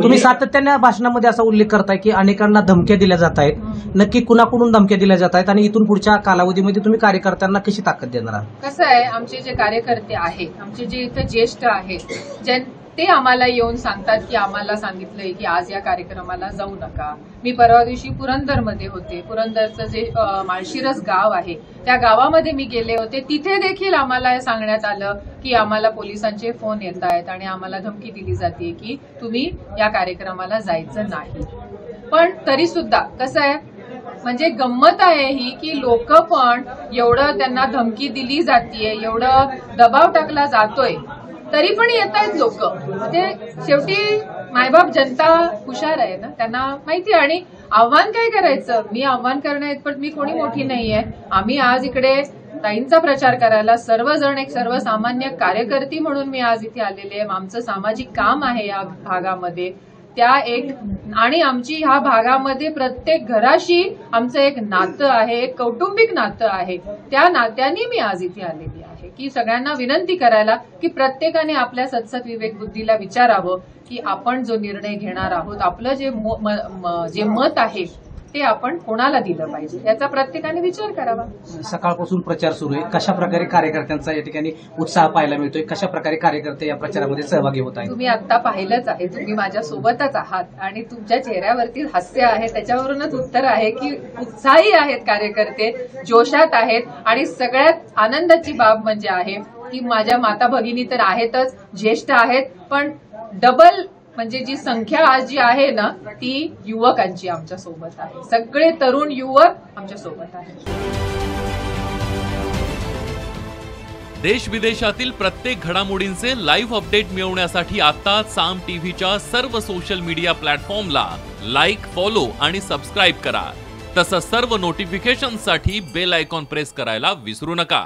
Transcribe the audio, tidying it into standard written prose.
तुम्ही सातत्याने भाषणामध्ये असा उल्लेख करताय की अनेकांना धमक्या दिल्या जात आहेत, नक्की कुणाकडून धमक्या दिल्या जात आहेत आणि इथून पुढच्या कालावधीमध्ये तुम्ही कार्यकर्त्यांना कशी ताकद देणार आहात? कसं आहे, आमचे जे कार्यकर्ते आहेत, आमचे जे इथे ज्येष्ठ आहेत, ते आम्हाला येऊन सांगतात की आम्हाला सांगितलंय की आज या कार्यक्रमाला जाऊ नका. मी परवा दिवशी पुरंदरमध्ये होते. पुरंदरचं जे माळशिरस गाव आहे त्या गावामध्ये मी गेले होते. तिथे देखील आम्हाला सांगण्यात आलं की आम्हाला पोलिसांचे फोन येत आहेत आणि आम्हाला धमकी दिली जाते की तुम्ही या कार्यक्रमाला जायचं नाही. पण तरी सुद्धा कसं आहे, म्हणजे गंमत आहे ही की लोक पण एवढं त्यांना धमकी दिली जातीये, एवढं दबाव टाकला जातोय, तरी पण येत आहेत लोक. म्हणजे शेवटी मायबाप जनता हुशार आहे ना, त्यांना माहिती आहे. आणि आव्हान काय करायचं, मी आव्हान करण्यात पण मी कोणी मोठी नाहीये. आम्ही आज इकडे ताईंचा प्रचार करायला सर्वजण एक सर्वसामान्य कार्यकर्ती म्हणून मी आज इथे आलेले आहे. आमचं सामाजिक काम आहे या भागामध्ये, त्या एक आणि आमची ह्या भागामध्ये प्रत्येक घराशी आमचं एक नातं आहे, एक कौटुंबिक नातं आहे. त्या नात्याने मी आज इथे आलेली आहे की सगळ्यांना विनंती करायला की प्रत्येकाने आपल्या सत्सत विवेक बुद्धीला विचारावं की आपण जो निर्णय घेणार आहोत, आपलं जे मत आहे ते आपण कोणाला दिलं पाहिजे याचा प्रत्येकाने विचार करावा. सकाळपासून प्रचार सुरू आहे, कशा प्रकारे कार्यकर्त्यांचा या ठिकाणी उत्साह पाहायला मिळतोय, कशा प्रकारे कार्यकर्ते या प्रचारामध्ये सहभागी होत आहेत? तुम्ही आता पाहिलंच आहे, तुम्ही माझ्या सोबतच आहात आणि तुमच्या चेहऱ्यावरती हास्य आहे, त्याच्यावरूनच उत्तर आहे की उत्साही आहेत कार्यकर्ते, जोशात आहेत. आणि सगळ्यात आनंदाची बाब म्हणजे आहे की माझ्या माता भगिनी तर आहेतच, ज्येष्ठ आहेत, पण डबल म्हणजे जी संख्या आज जी आहे ना ती युवकांची आमच्या सोबत आहे. सगळे तरुण युवक आमच्या सोबत आहेत. देश विदेशातील प्रत्येक घडामोडींचे लाईव्ह अपडेट मिळवण्यासाठी आता साम टीव्हीच्या सर्व सोशल मीडिया प्लॅटफॉर्मला लाईक, फॉलो आणि सबस्क्राईब करा. तसंच सर्व नोटिफिकेशनसाठी बेल आयकॉन प्रेस करायला विसरू नका.